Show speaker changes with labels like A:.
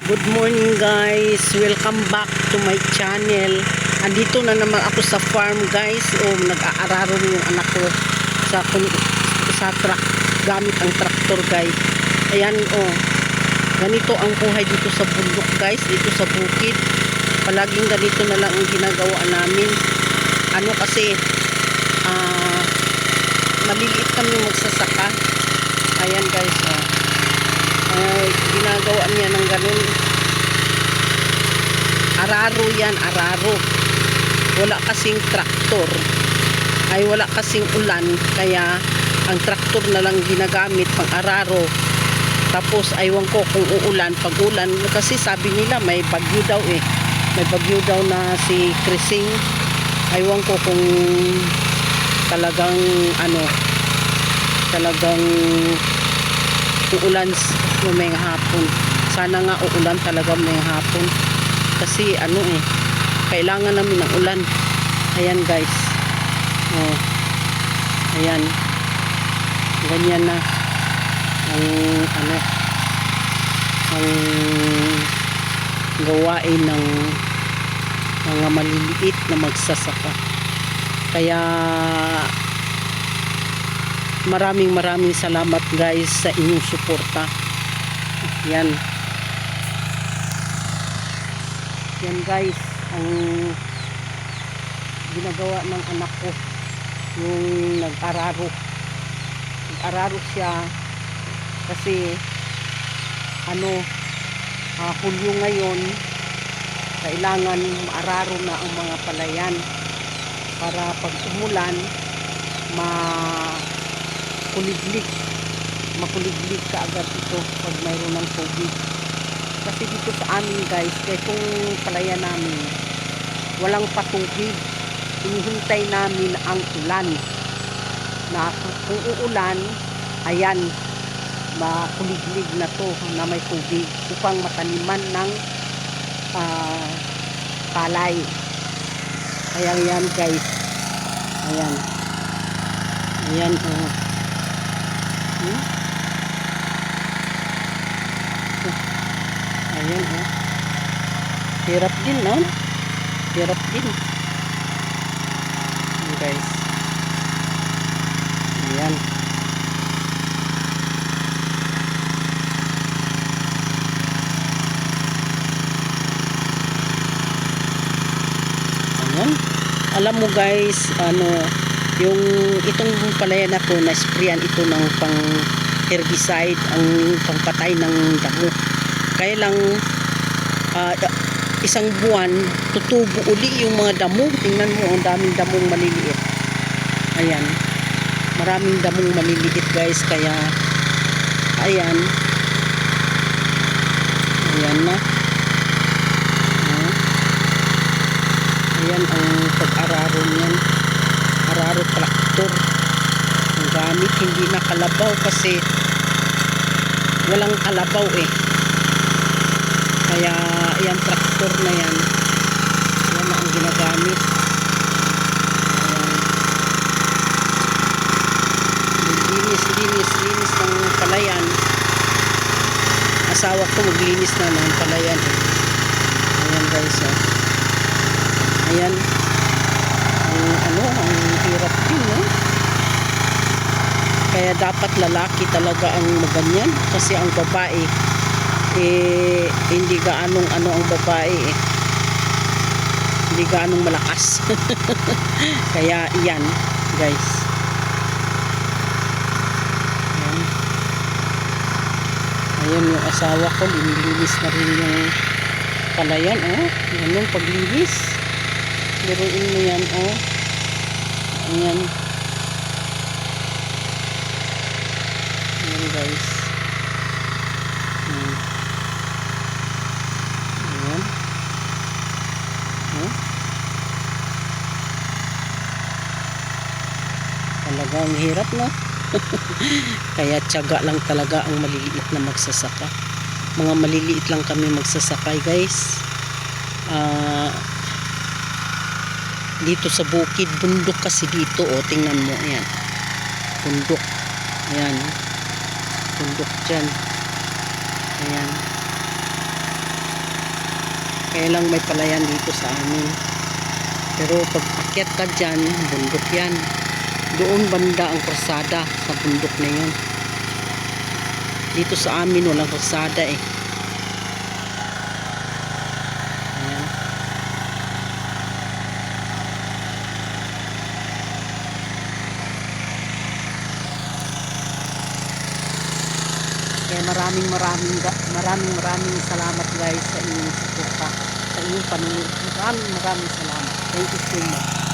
A: Good morning guys, welcome back to my channel. Andito na naman ako sa farm guys. Nag-aararo yung anak ko sa truck, gamit ang traktor guys. Ayan ganito ang buhay dito sa bundok guys, dito sa bukid. Palaging ganito na lang ang ginagawa namin. Kasi maliliit kami magsasaka. Ayan guys, ginagawa niya ng ganun. Araro yan, araro. Wala kasing traktor, wala kasing ulan, kaya ang traktor na lang ginagamit pang araro. Tapos aywan ko kung uulan, pag ulan, kasi sabi nila may bagyo daw may bagyo daw na si Krising. Aywan ko kung talagang talagang uulan may hapon. Sana nga uulan talaga may hapon, kasi kailangan namin ng ulan. Ayan guys, ayan, ganyan na ang gawain ng mga maliliit na magsasaka. Kaya maraming salamat guys sa inyong suporta. Yan guys ang ginagawa ng anak ko, yung nag-araro siya kasi Hulyo ngayon, kailangan maararo na ang mga palayan para pag umulan makuliglig kaagad ito pag mayroon ng tubig. Kasi dito sa amin guys, kung palayan namin walang patubig, hinihintay namin ang ulan, na kung uulan, ayan, makuliglig na to na may tubig upang mataniman ng palay. Ayan yan guys, ayan ayan hirap din hirap din guys. Ayan alam mo guys, yung itong palayan na to, na-sprayan ito ng pang herbicide, ang pangpatay ng damo. Kaya lang isang buwan tutubo uli yung mga damo. Tingnan mo, ang daming damong maliliit. Ayan, maraming damong maliliit guys. Kaya ayan na. Ayan ang pag-araro niyan, araro traktor ang gamit, hindi na kalabaw kasi walang kalabaw kaya ayan, traktor na yan na ang ginagamit. Ayan, linis ng palayan. Asawa ko maglinis na ng palayan ayan guys, ayan ang hirap din kaya dapat lalaki talaga ang maganyan, kasi ang babae hindi gaanong ang babae hindi gaanong malakas. Kaya yan guys, ayan yung asawa ko, linilinis na rin yung palayan. Yan yung paglinis, biruin mo yan. Ayan guys, ayan talagang hirap na. Kaya tiyaga lang talaga ang maliliit na magsasaka. Mga maliliit lang kami magsasakay guys. Dito sa bukid, bundok kasi dito. Tingnan mo, ayan, bundok. Ayan, bundok dyan. Ayan. Kaya lang may palayan dito sa amin. Pero pag akyat ka dyan, bundok yan. Doon banda ang kalsada sa bundok na yun. Dito sa amin walang kalsada eh. Ayan. Kaya maraming salamat guys sa inyong suporta, sa inyong panunod. Maraming salamat. Thank you so much.